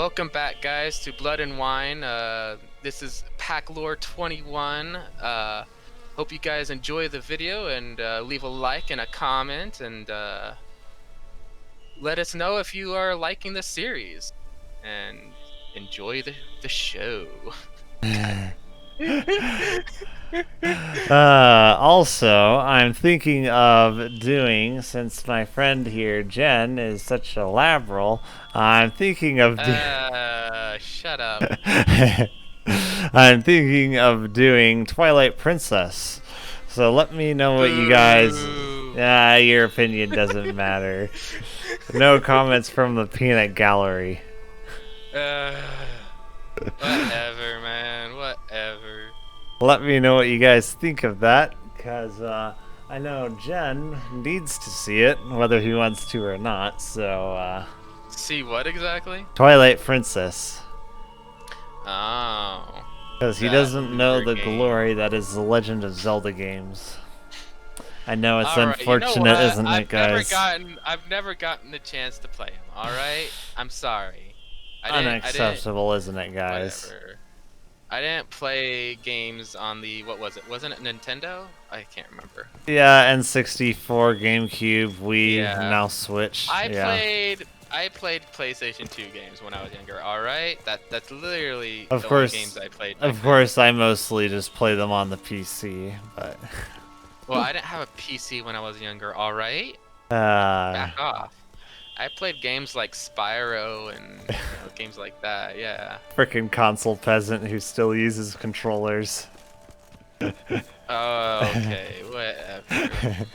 Welcome back, guys, to Blood and Wine. This is Pack Lore 21. Hope you guys enjoy the video and leave a like and a comment and let us know if you are liking the series. And enjoy the show. Also, I'm thinking of doing, since my friend here, Jen, is such a liberal, I'm thinking of Shut up. I'm thinking of doing Twilight Princess. So let me know what you guys. Boo. Your opinion doesn't matter. No comments from the peanut gallery. Whatever, man. Whatever. Let me know what you guys think of that, because I know Jen needs to see it, whether he wants to or not. So, See what exactly? Twilight Princess. Oh. Because he doesn't know the glory that is the Legend of Zelda games. I know it's unfortunate, isn't it, guys? I've never gotten the chance to play him. All right, I'm sorry. Unacceptable, isn't it, guys? Whatever. I didn't play games on the what was it? Wasn't it Nintendo? I can't remember. Yeah, N64, GameCube, Wii, Yeah. now Switch. I played PlayStation 2 games when I was younger. All right, that's literally the only games I played. Of course, I mostly just play them on the PC, but. Well, I didn't have a PC when I was younger. All right, Back off. I played games like Spyro and games like that. Yeah. Frickin' console peasant who still uses controllers. Oh, okay, whatever.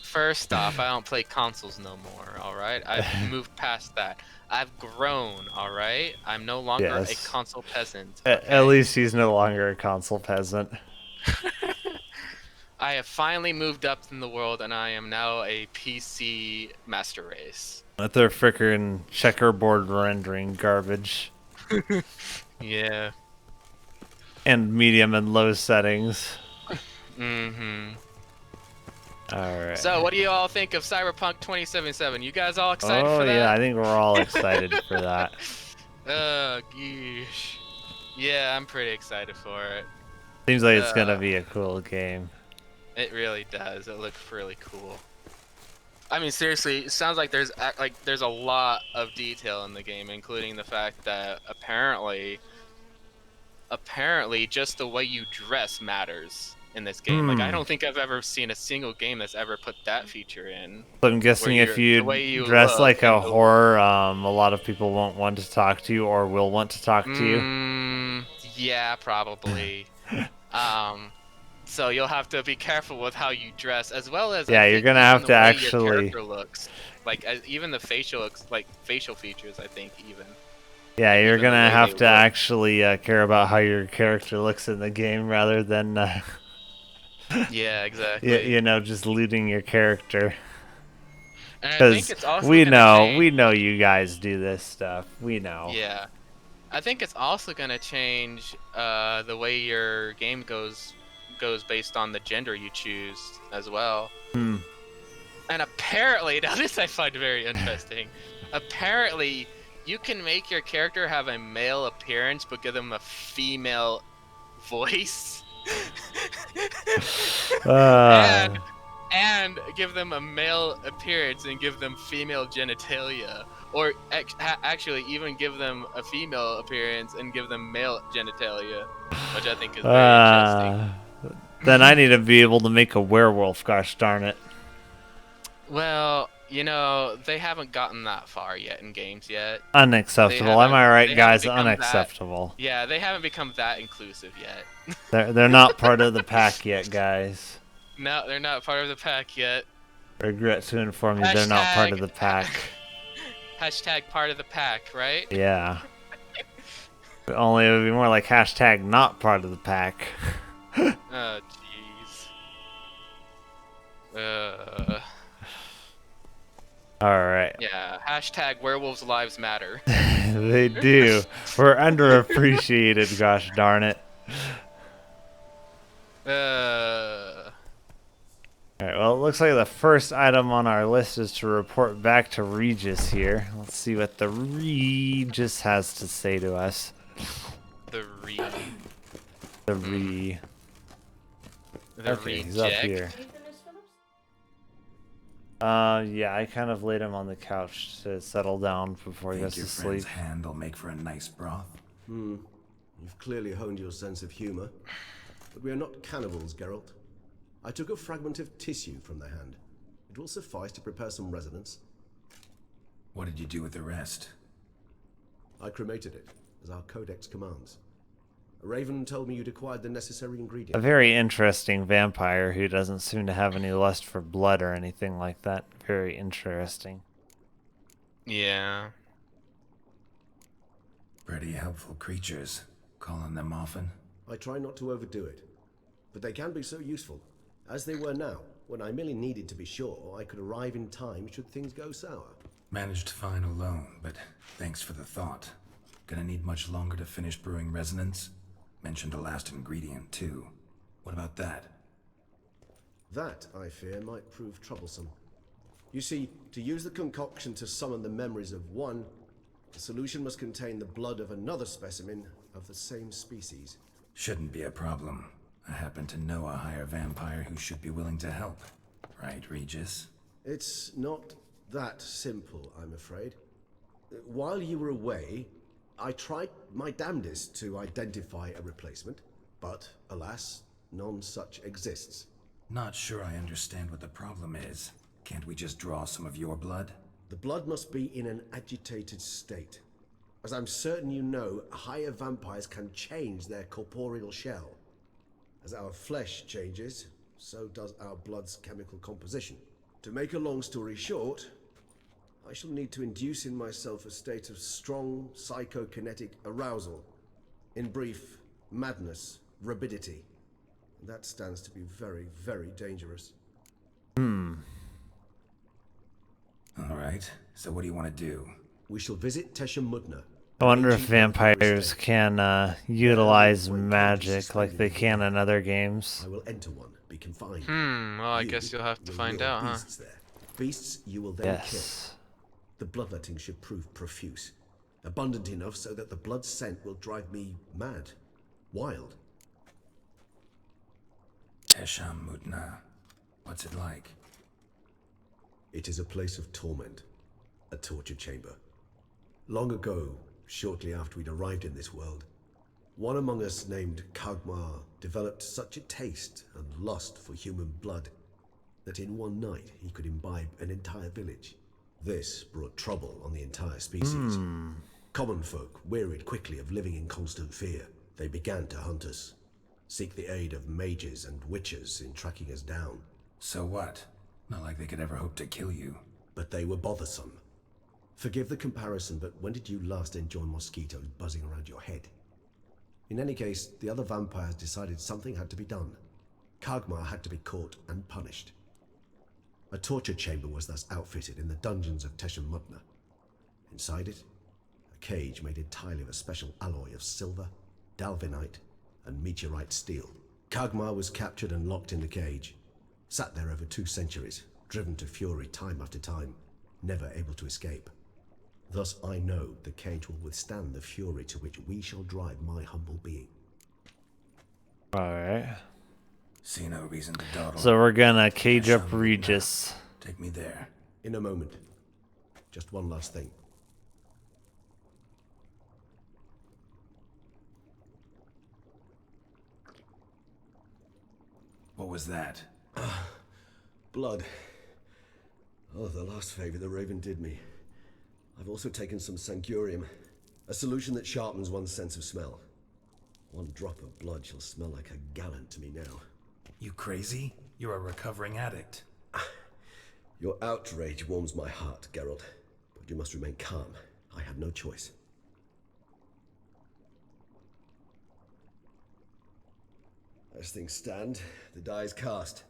First off, I don't play consoles no more. All right, I've moved past that. I've grown. All right, I'm no longer a console peasant. Okay? At least he's no longer a console peasant. I have finally moved up in the world, and I am now a PC master race. With their frickin' checkerboard rendering garbage. Yeah. And medium and low settings. Mm-hmm. Alright. So, what do you all think of Cyberpunk 2077? You guys all excited for that? Oh, yeah, I think we're all excited for that. Oh, gosh. Yeah, I'm pretty excited for it. Seems like it's gonna be a cool game. It really does. It looks really cool. I mean, seriously, it sounds like there's a lot of detail in the game, including the fact that apparently just the way you dress matters in this game. Like, I don't think I've ever seen a single game that's ever put that feature in. So I'm guessing if you dress like a whore, a lot of people won't want to talk to you or will want to talk to you. Yeah, probably. So you'll have to be careful with how you dress, as well as you're gonna have to actually. Your character looks like even the facial features. I think even. Yeah, you're gonna have to actually care about how your character looks in the game rather than. Yeah, exactly. You know, just looting your character. Because we know you guys do this stuff. We know. Yeah, I think it's also gonna change the way your game goes based on the gender you choose as well. And apparently, now this I find very interesting. Apparently, you can make your character have a male appearance but give them a female voice. And give them a male appearance and give them female genitalia, or actually even give them a female appearance and give them male genitalia, which I think is very interesting. Then I need to be able to make a werewolf, gosh darn it. Well, you know, they haven't gotten that far yet in games yet. Unacceptable. Am I right, guys? Unacceptable. Yeah, they haven't become that inclusive yet. They're not part of the pack yet, guys. No, they're not part of the pack yet. Regret to inform you, they're not part of the pack. Hashtag part of the pack, right? Yeah. Only it would be more like hashtag not part of the pack. Oh, jeez. Alright. Yeah, hashtag werewolves lives matter. They do. We're underappreciated, gosh darn it. Alright, well, it looks like the first item on our list is to report back to Regis here. Let's see what the Regis has to say to us. The The Re. The Okay, he's up reject. here. Yeah, I kind of laid him on the couch to settle down before he goes Think to your friend's sleep. hand will make for a nice broth? You've clearly honed your sense of humor. But we are not cannibals, Geralt. I took a fragment of tissue from the hand. It will suffice to prepare some resonance. What did you do with the rest? I cremated it, as our codex commands. Raven told me you'd acquired the necessary A ingredients. very interesting vampire who doesn't seem to have any lust for blood or anything like that. Very interesting. Yeah. Pretty helpful creatures. Calling them often? I try not to overdo it. But they can be so useful, as they were now, when I merely needed to be sure I could arrive in time should things go sour. Managed fine alone, but thanks for the thought. Gonna need much longer to finish brewing resonance? Mentioned a last ingredient, too. What about that? That, I fear, might prove troublesome. You see, to use the concoction to summon the memories of one, the solution must contain the blood of another specimen of the same species. Shouldn't be a problem. I happen to know a higher vampire who should be willing to help. Right, Regis? It's not that simple, I'm afraid. While you were away, I tried my damnedest to identify a replacement, but alas, none such exists. Not sure I understand what the problem is. Can't we just draw some of your blood? The blood must be in an agitated state. As I'm certain you know, higher vampires can change their corporeal shell. As our flesh changes, so does our blood's chemical composition. To make a long story short, I shall need to induce in myself a state of strong psychokinetic arousal. In brief, madness, rabidity. That stands to be very, very dangerous. Alright, so what do you want to do? We shall visit Tesha Mudna. I wonder if vampires can utilize magic like they can in other games. I will enter one, be confined. Well, I You guess you'll have to will find lure out, huh? beasts there. Beasts you will then Yes. kill. The bloodletting should prove profuse. Abundant enough so that the blood scent will drive me mad. Wild. Tesham Mutna. What's it like? It is a place of torment. A torture chamber. Long ago, shortly after we'd arrived in this world, one among us named Kagmar developed such a taste and lust for human blood that in one night he could imbibe an entire village. This brought trouble on the entire species. Common folk wearied quickly of living in constant fear. They began to hunt us, seek the aid of mages and witches in tracking us down. So what? Not like they could ever hope to kill you. But they were bothersome. Forgive the comparison, but when did you last enjoy mosquitoes buzzing around your head? In any case, the other vampires decided something had to be done. Kagmar had to be caught and punished. A torture chamber was thus outfitted in the dungeons of Teshem Mutna. Inside it, a cage made entirely of a special alloy of silver, dalvinite, and meteorite steel. Kagmar was captured and locked in the cage. Sat there over 2 centuries, driven to fury time after time, never able to escape. Thus I know the cage will withstand the fury to which we shall drive my humble being. Alright. See no reason to dawdle. So we're gonna cage up Tesham Mutna. Regis. Take me there. In a moment. Just one last thing. What was that? Blood. Oh, the last favor the Raven did me. I've also taken some Sancurium, a solution that sharpens one's sense of smell. One drop of blood shall smell like a gallant to me now. You crazy? You're a recovering addict. Your outrage warms my heart, Geralt, but you must remain calm. I have no choice. As things stand, the die is cast.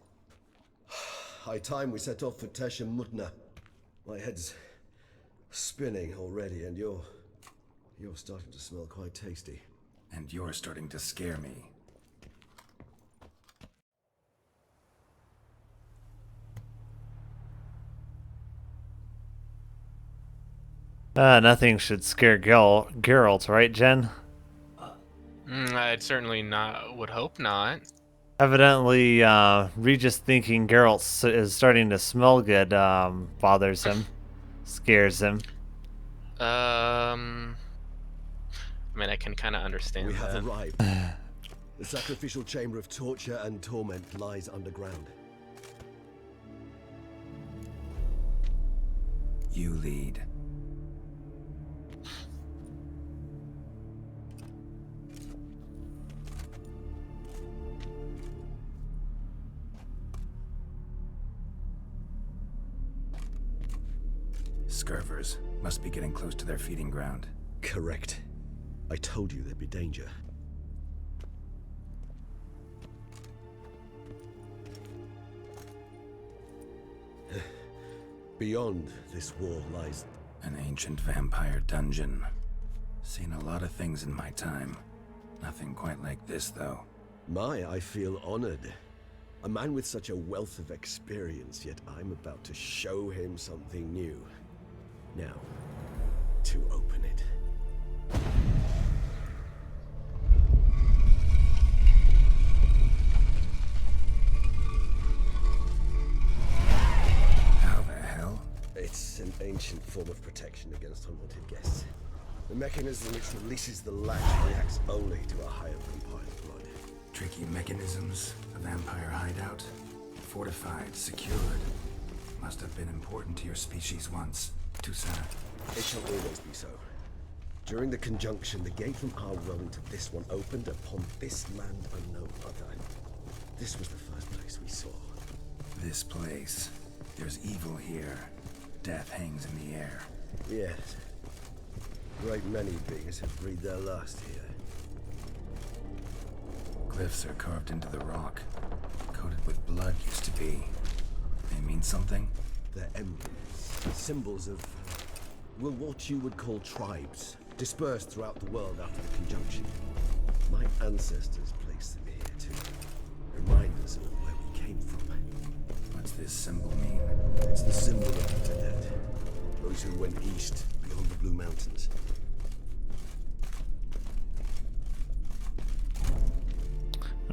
High time we set off for Teshem Mutna. My head's spinning already, and you're starting to smell quite tasty. And you're starting to scare me. Nothing should scare Geralt, right, Jen? I'd certainly not. Would hope not. Evidently, Regis thinking Geralt is starting to smell good bothers him, scares him. I mean, I can kind of understand We that. have arrived. The sacrificial chamber of torture and torment lies underground. You lead. Scurvers must be getting close to their feeding ground. Correct. I told you there'd be danger. Beyond this wall lies... An ancient vampire dungeon. Seen a lot of things in my time. Nothing quite like this, though. I feel honored. A man with such a wealth of experience, yet I'm about to show him something new. Now, to open it. How the hell? It's an ancient form of protection against unwanted guests. The mechanism which releases the latch reacts only to a higher vampire blood. Tricky mechanisms, a vampire hideout. Fortified, secured. Must have been important to your species once. Toussaint. It shall always be so. During the conjunction, the gate from our realm to this one opened upon this land and no other. This was the first place we saw. This place. There's evil here. Death hangs in the air. Yes. Great many beings have breathed their last here. Glyphs are carved into the rock. Coated with blood used to be. They mean something? They're emblems, symbols of, well, what you would call tribes, dispersed throughout the world after the conjunction. My ancestors placed them here to remind us of where we came from. What's this symbol mean? It's the symbol of the dead, those who went east beyond the Blue Mountains.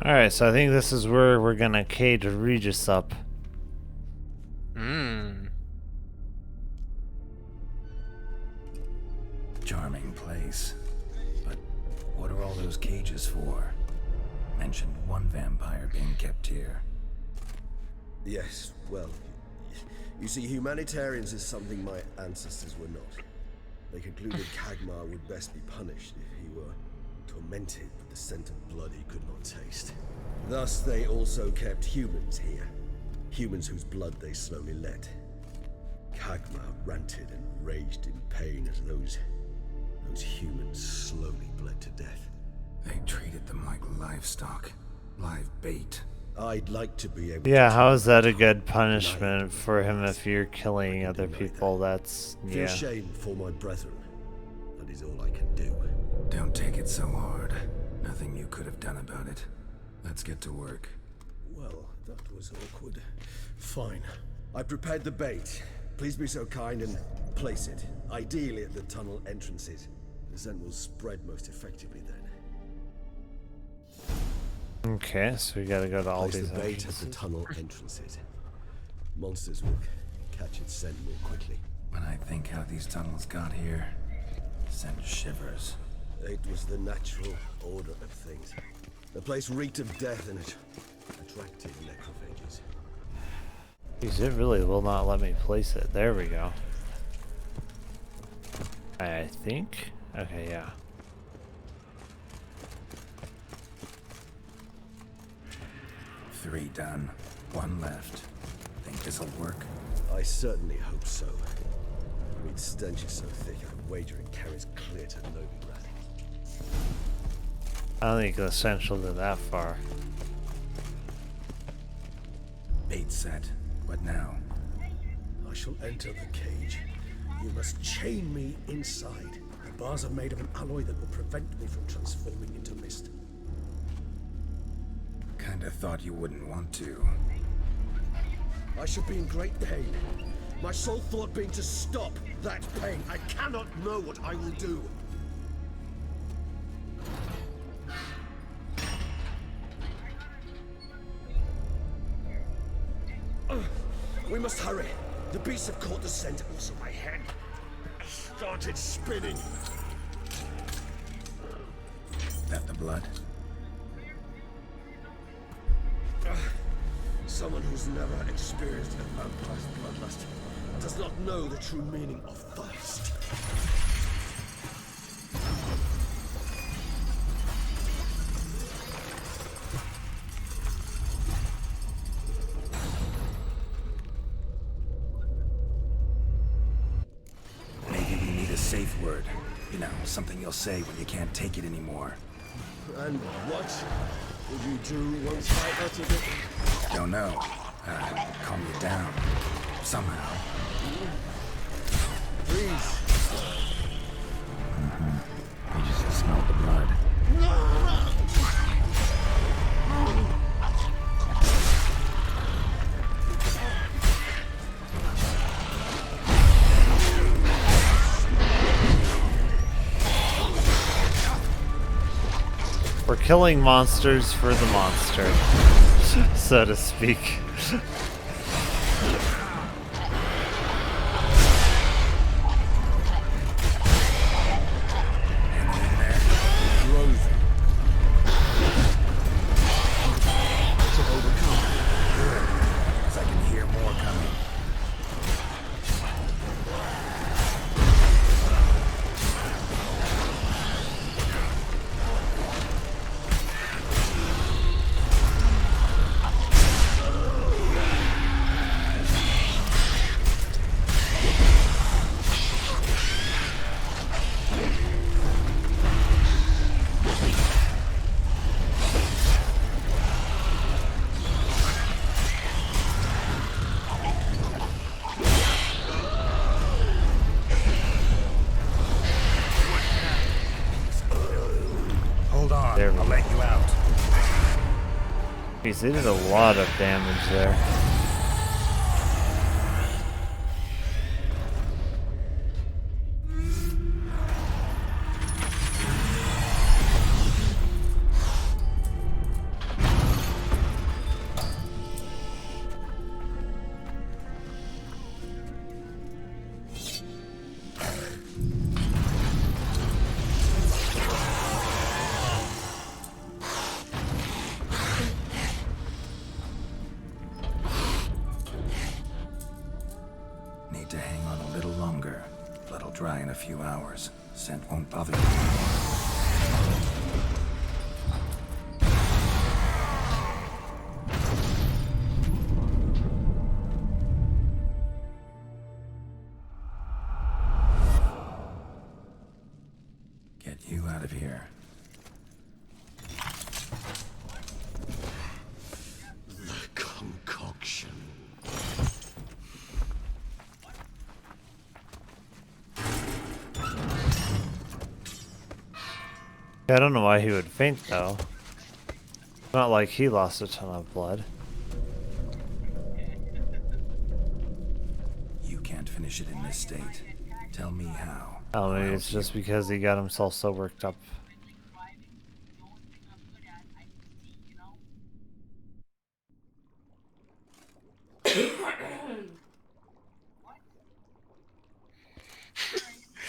Alright, so I think this is where we're gonna cage Regis up. Charming place. But what are all those cages for? Mentioned one vampire being kept here. Yes, well, you see, humanitarians is something my ancestors were not. They concluded Kagmar would best be punished if he were tormented with the scent of blood he could not taste. Thus, they also kept humans here. Humans whose blood they slowly let. Kagmar ranted and raged in pain as those humans slowly bled to death. They treated them like livestock. Live bait. I'd like to be able Yeah, to how is that a tell good them punishment for him if you're killing other people? That's, Feel yeah. shame for my brethren. That is all I can do. Don't take it so hard. Nothing you could have done about it. Let's get to work. Well, that was awkward. Fine. I prepared the bait. Please be so kind and place it, ideally at the tunnel entrances. The scent will spread most effectively then. Okay, so we gotta go to all Place these the bait at the entrances. tunnel entrances. Monsters will catch its scent more quickly. When I think how these tunnels got here, send shivers. It was the natural order of things. The place reeked of death and it attracted necrophages. Jeez, it really will not let me place it. There we go. I think. Okay, yeah. 3 done. 1 left. Think this'll work? I certainly hope so. I mean, stench is so thick, I wager it carries clear to Novigrad. I don't think the stench will go that far. Bait set. What now? I shall enter the cage. You must chain me inside. The bars are made of an alloy that will prevent me from transforming into mist. Kinda thought you wouldn't want to. I shall be in great pain. My sole thought being to stop that pain. I cannot know what I will do. We must hurry. The beasts have caught the scent. Also, my head started spinning. That the blood? Someone who's never experienced a vampire's bloodlust does not know the true meaning of thirst. Maybe we need a safe word. You know, something you'll say when you can't take it anymore. And what would you do once I uttered it? Don't know. Calm you down. Somehow. Please. You just smelled the blood. We're killing monsters for the monster, so to speak. As I can hear more coming. Hold on, There we I'll go. let you out. Jeez, they did a lot of damage there. Need to hang on a little longer. Blood'll dry in a few hours. Scent won't bother you. Get you out of here. The concoction. I don't know why he would faint though. Not like he lost a ton of blood. You can't finish it in this state. Tell me how. Oh, maybe I'll it's help just because he got himself so worked up. you.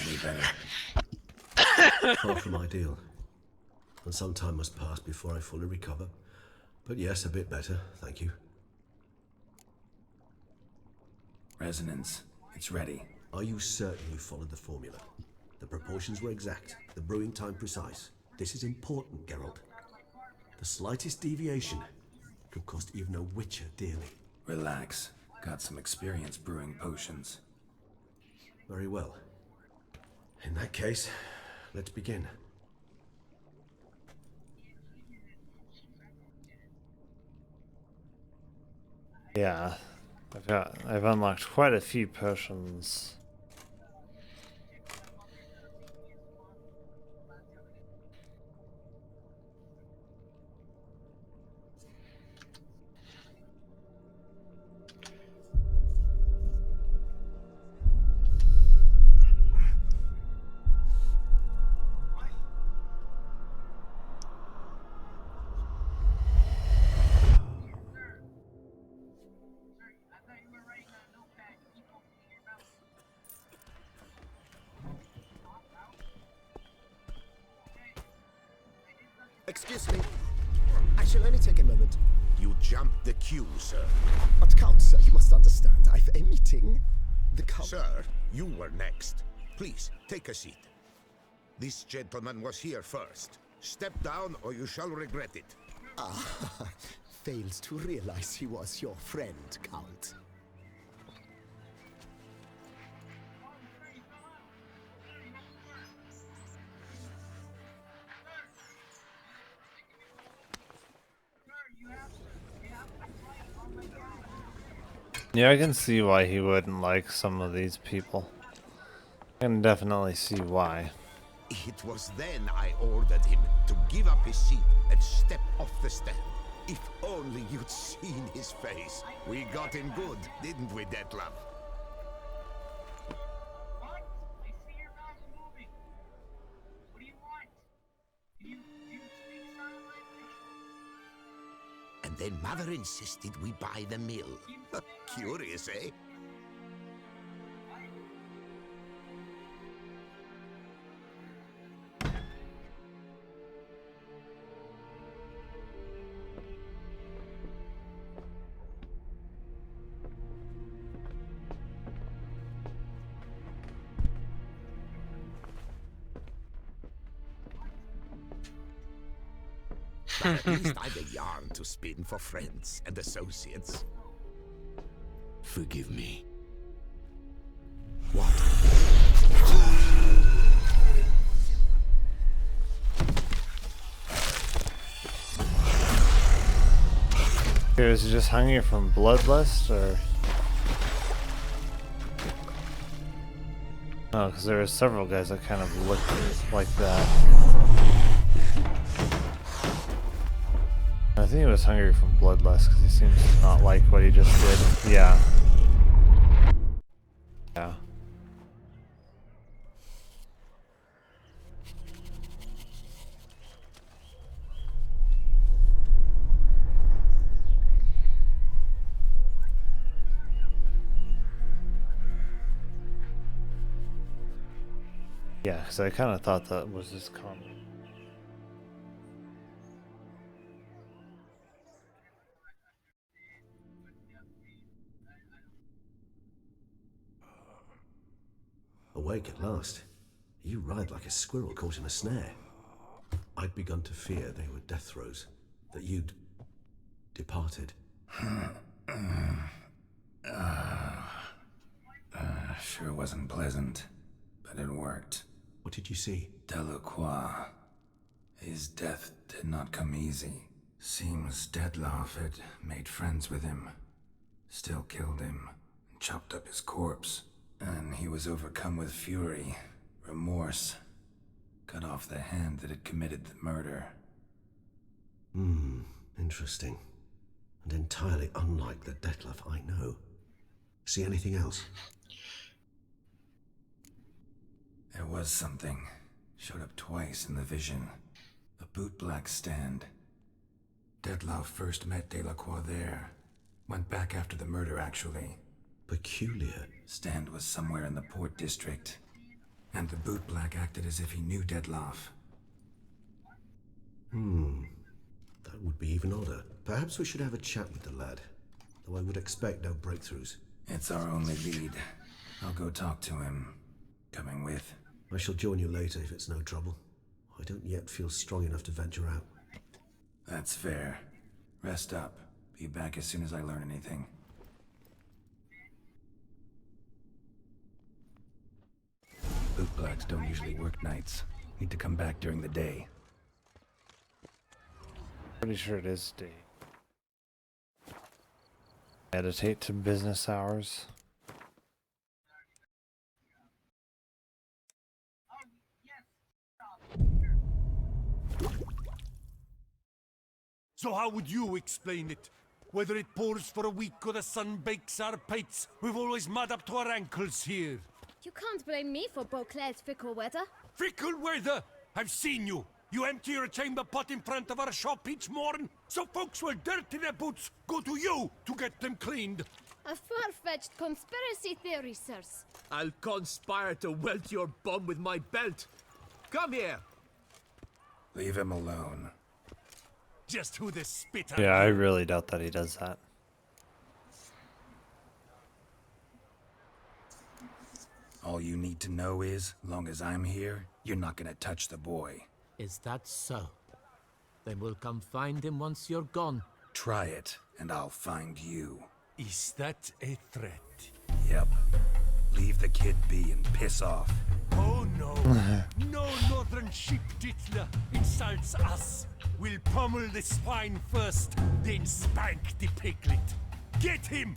Any better? Far from ideal. And some time must pass before I fully recover. But yes, a bit better, thank you. Resonance. It's ready. Are you certain you followed the formula? The proportions were exact, the brewing time precise. This is important, Geralt. The slightest deviation could cost even a witcher dearly. Relax. Got some experience brewing potions. Very well. In that case, let's begin. Yeah, I've unlocked quite a few potions. Excuse me. I shall only take a moment. You jumped the queue, sir. But Count, sir, you must understand. I've a meeting. The Count... Sir, you were next. Please, take a seat. This gentleman was here first. Step down or you shall regret it. Fails to realize he was your friend, Count. Yeah, I can see why he wouldn't like some of these people. I can definitely see why. It was then I ordered him to give up his seat and step off the stand. If only you'd seen his face. We got him good, didn't we, Detlef? What? I see your mouth moving. What do you want? Do you speak sign language? And then Mother insisted we buy the mill. Curious, eh? But at least I've a yarn to spin for friends and associates. Forgive me. What? Was he just hungry from bloodlust, or? Oh, because there were several guys that kind of looked like that. I think he was hungry from bloodlust because he seems to not like what he just did. Yeah. Yeah. Yeah, because I kind of thought that was his comment. Awake at last. You ride like a squirrel caught in a snare. I'd begun to fear they were death throes, that you'd departed. Sure wasn't pleasant, but it worked. What did you see? Delacroix. His death did not come easy. Seems Detlef had made friends with him, still killed him, and chopped up his corpse. And he was overcome with fury, remorse, cut off the hand that had committed the murder. Interesting. And entirely unlike the Detlef I know. See anything else? There was something. Showed up twice in the vision. A bootblack stand. Detlef first met Delacroix there. Went back after the murder, actually. Peculiar. Stand was somewhere in the Port District. And the bootblack acted as if he knew Detlef. That would be even odder. Perhaps we should have a chat with the lad. Though I would expect no breakthroughs. It's our only lead. I'll go talk to him. Coming with? I shall join you later if it's no trouble. I don't yet feel strong enough to venture out. That's fair. Rest up. Be back as soon as I learn anything. Bootblacks don't usually work nights. Need to come back during the day. Pretty sure it is day. Meditate to business hours. So how would you explain it? Whether it pours for a week or the sun bakes our pates, we've always mud up to our ankles here. You can't blame me for Beauclair's fickle weather. Fickle weather! I've seen you. You empty your chamber pot in front of our shop each morn, so folks will dirty their boots go to you to get them cleaned. A far-fetched conspiracy theory, sirs. I'll conspire to welt your bum with my belt. Come here. Leave him alone. just who the spit Yeah, I really doubt that he does that. All you need to know is, long as I'm here, you're not gonna touch the boy. Is that so? Then we'll come find him once you're gone. Try it, and I'll find you. Is that a threat? Yep. Leave the kid be and piss off. Oh no. No northern sheep dittler insults us. We'll pummel the swine first, then spank the piglet. Get him!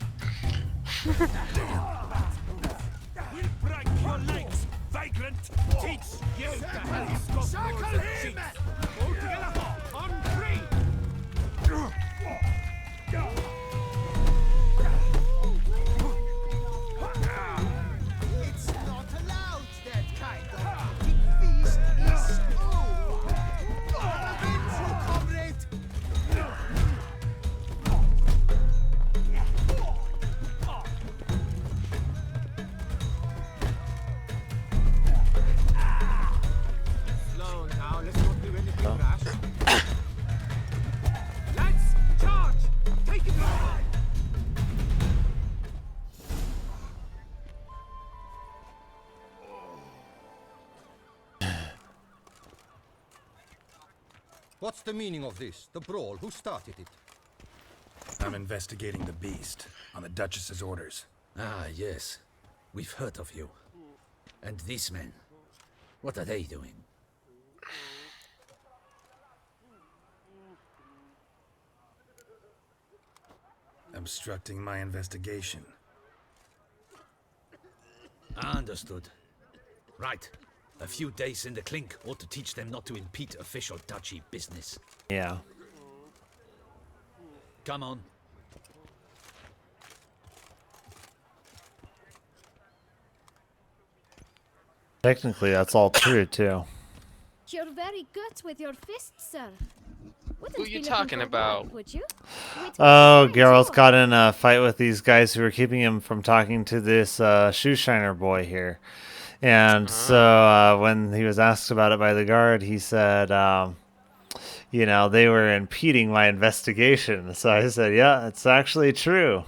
We'll break your legs, vagrant! Teach you to helicopter Circle him! All together, on three! It's not allowed, that kind of big feast is over. I'll avenge you, comrade! Slow now, let's not do anything rash. Lads, charge! Take it on! What's the meaning of this? The brawl? Who started it? I'm investigating the beast, on the Duchess's orders. Ah, yes. We've heard of you. And these men, what are they doing? Obstructing my investigation. Understood. Right. A few days in the clink ought to teach them not to impede official duchy business. Yeah. Come on. Technically, that's all true, too. You're very good with your fists, sir. Wouldn't Who be you looking talking for about? work, would you? Wait, Oh, wait, Geralt sure. got in a fight with these guys who were keeping him from talking to this shoe shiner boy here. And so when he was asked about it by the guard, he said, you know, they were impeding my investigation. So I said, yeah, it's actually true.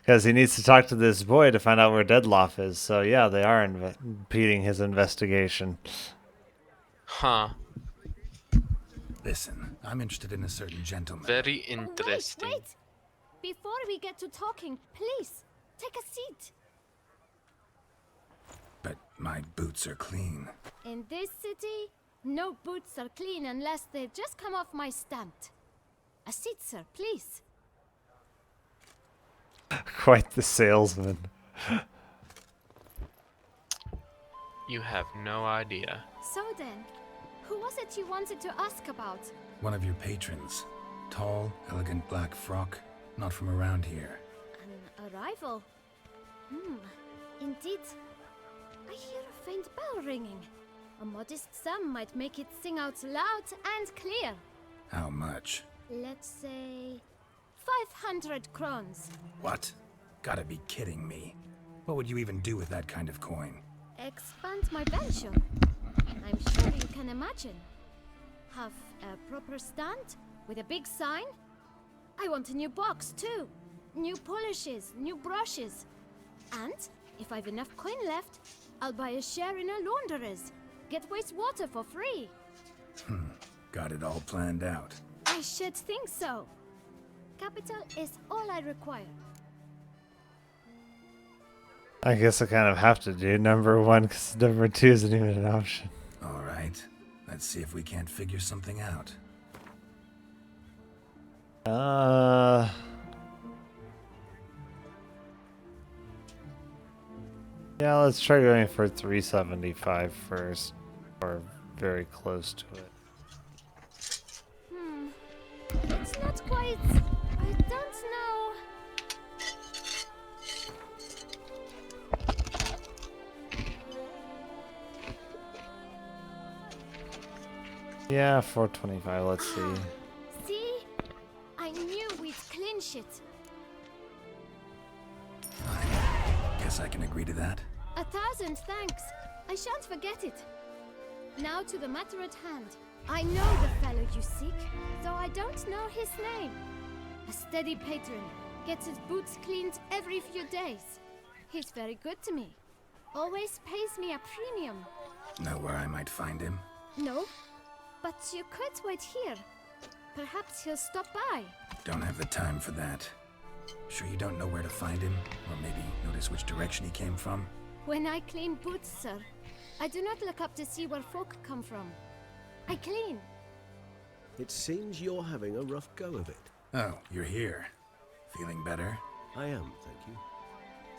Because he needs to talk to this boy to find out where Deadloff is. So yeah, they are impeding his investigation. Huh. Listen, I'm interested in a certain gentleman. Very interesting. Wait. Before we get to talking, please, take a seat. But my boots are clean. In this city, no boots are clean unless they've just come off my stand. A seat, sir, please. Quite the salesman. You have no idea. So then, who was it you wanted to ask about? One of your patrons. Tall, elegant black frock. Not from around here. An arrival? Indeed. I hear a faint bell ringing. A modest sum might make it sing out loud and clear. How much? Let's say 500 crowns. What? Gotta be kidding me. What would you even do with that kind of coin? Expand my venture. I'm sure you can imagine. Have a proper stand with a big sign. I want a new box too. New polishes, new brushes. And if I've enough coin left, I'll buy a share in a launderer's. Get wastewater for free. Got it all planned out. I should think so. Capital is all I require. I guess I kind of have to do number one because number two isn't even an option. All right. Let's see if we can't figure something out. Yeah, let's try going for 375 first, or very close to it. It's not quite. I don't know. Yeah, 425. Let's see. See? I knew we'd clinch it. Guess I can agree to that. 1,000 thanks. I shan't forget it. Now to the matter at hand. I know the fellow you seek, though I don't know his name. A steady patron, gets his boots cleaned every few days. He's very good to me. Always pays me a premium. Know where I might find him? No, but you could wait here. Perhaps he'll stop by. Don't have the time for that. Sure you don't know where to find him? Or maybe notice which direction he came from? When I clean boots, sir, I do not look up to see where folk come from. I clean. It seems you're having a rough go of it. Oh, you're here. Feeling better? I am, thank you.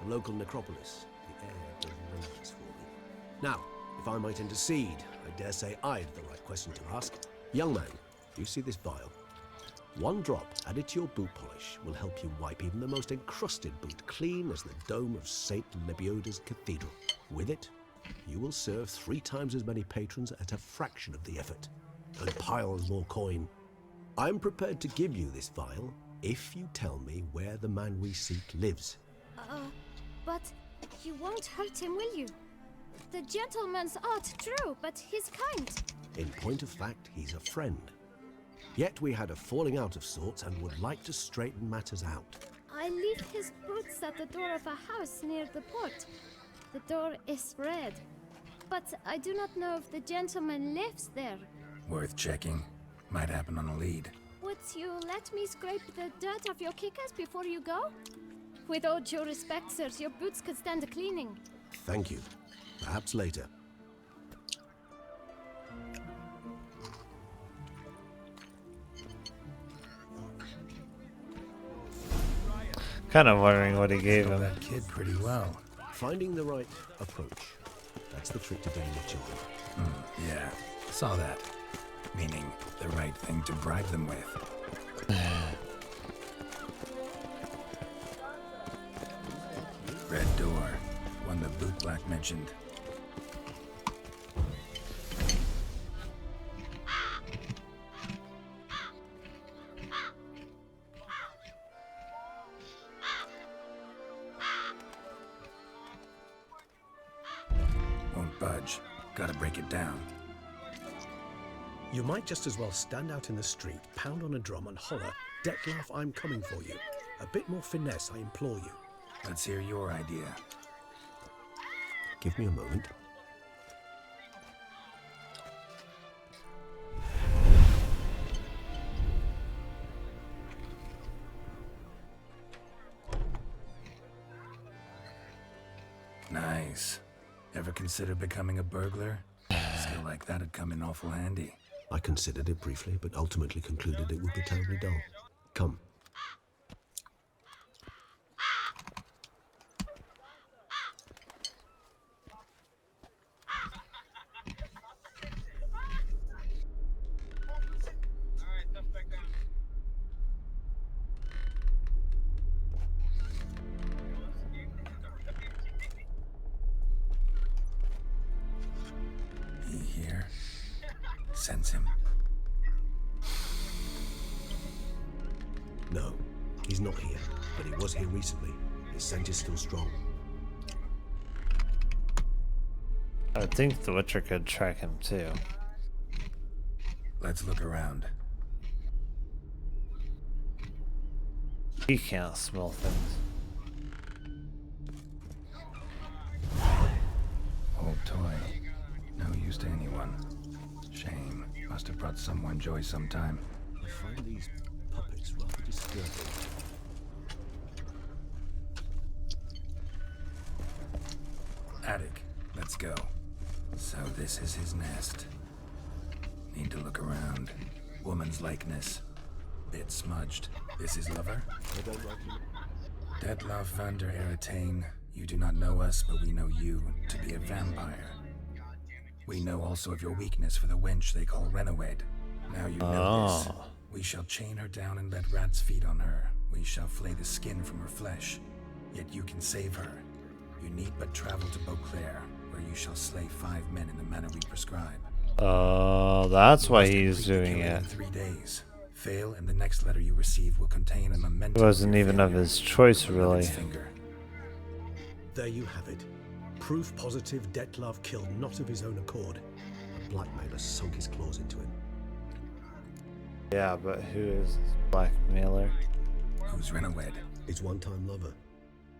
The local necropolis. The air does wonders for me. Now, if I might intercede, I dare say I've the right question to ask. Young man, do you see this vial? One drop added to your boot polish will help you wipe even the most encrusted boot clean as the dome of St. Lebioda's Cathedral. With it, you will serve 3 times as many patrons at a fraction of the effort, and piles more coin. I'm prepared to give you this vial if you tell me where the man we seek lives. But you won't hurt him, will you? The gentleman's art, true, but he's kind. In point of fact, he's a friend. Yet we had a falling out of sorts and would like to straighten matters out. I leave his boots at the door of a house near the port. The door is red, but I do not know if the gentleman lives there. Worth checking. Might happen on a lead. Would you let me scrape the dirt off your kickers before you go? With all due respect, sirs, your boots could stand a cleaning. Thank you. Perhaps later. Kind of wondering what he gave him. That kid pretty well. Finding the right approach. That's the trick to dealing with children. Yeah, saw that. Meaning the right thing to bribe them with. Red door. One the bootblack mentioned. Won't budge. Gotta break it down. You might just as well stand out in the street, pound on a drum and holler, "Dettlaff, I'm coming for you." A bit more finesse, I implore you. Let's hear your idea. Give me a moment. Nice. Ever consider becoming a burglar? A skill like that'd come in awful handy. I considered it briefly, but ultimately concluded it would be terribly dull. Come. He here? Sense him. No, he's not here, but he was here recently. His scent is still strong. I think the Witcher could track him too. Let's look around. He can't smell things. Old toy. No use to anyone. Shame. Must have brought someone joy sometime. I find these puppets rather disturbing. Attic. Let's go. So this is his nest. Need to look around. Woman's likeness. Bit smudged. This is lover? I don't like him. Dettlaff van der Eretain. You do not know us, but we know you to be a vampire. We know also of your weakness for the wench they call Renawed. Now you know this. We shall chain her down and let rats feed on her. We shall flay the skin from her flesh. Yet you can save her. You need but travel to Beauclair, where you shall slay 5 men in the manner we prescribe. Oh, that's why he's doing it. In 3 days. Fail, and the next letter you receive will contain a memento. It wasn't even of his choice, really. There you have it. Proof positive Dettlaff killed not of his own accord. A blackmailer sunk his claws into him. Yeah, but who is this blackmailer? Who's Renawed? His one-time lover.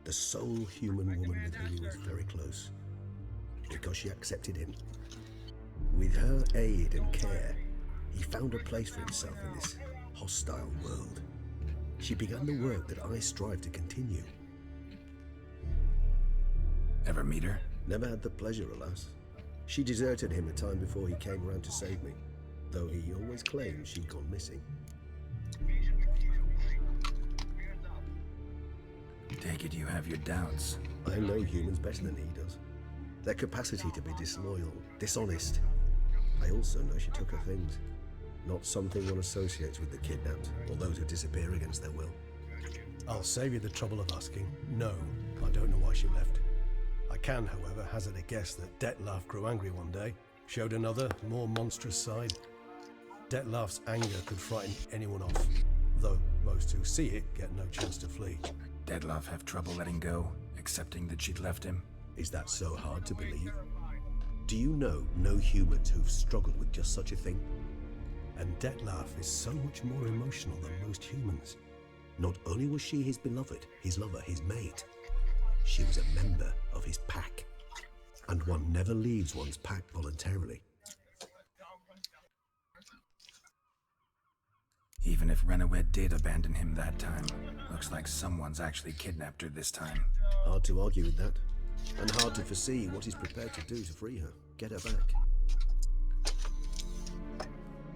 The sole human woman with whom he was very close. Because she accepted him. With her aid and care, he found a place for himself in this hostile world. She began the work that I strive to continue. Ever meet her? Never had the pleasure, alas. She deserted him a time before he came around to save me, though he always claimed she'd gone missing. Take it you have your doubts. I know humans better than he does. Their capacity to be disloyal, dishonest. I also know she took her things. Not something one associates with the kidnapped, or those who disappear against their will. I'll save you the trouble of asking. No, I don't know why she left. I can, however, hazard a guess that Dettlaff grew angry one day, showed another, more monstrous side. Dettlaff's anger could frighten anyone off, though most who see it get no chance to flee. Dettlaff have trouble letting go, accepting that she'd left him? Is that so hard to believe? Do you know no humans who've struggled with just such a thing? And Dettlaff is so much more emotional than most humans. Not only was she his beloved, his lover, his mate, she was a member of his pack. And one never leaves one's pack voluntarily. Even if Renawed did abandon him that time, looks like someone's actually kidnapped her this time. Hard to argue with that. And hard to foresee what he's prepared to do to free her, get her back.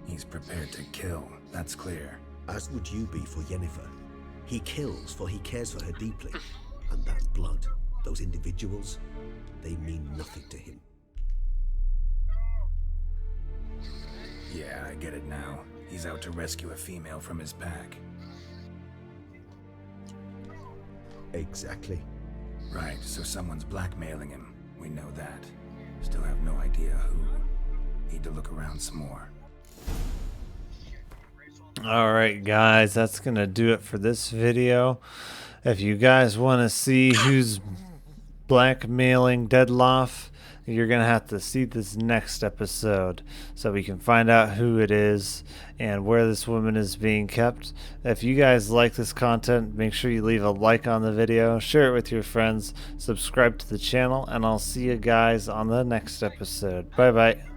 He's prepared to kill, that's clear. As would you be for Yennefer. He kills for he cares for her deeply. And that blood, those individuals, they mean nothing to him. Yeah, I get it now. He's out to rescue a female from his pack. Exactly. Right, so someone's blackmailing him. We know that. Still have no idea who. Need to look around some more. Alright guys, that's gonna do it for this video. If you guys want to see who's blackmailing Dettlaff, you're gonna have to see this next episode so we can find out who it is and where this woman is being kept. If you guys like this content, make sure you leave a like on the video, share it with your friends, subscribe to the channel, and I'll see you guys on the next episode. Bye bye.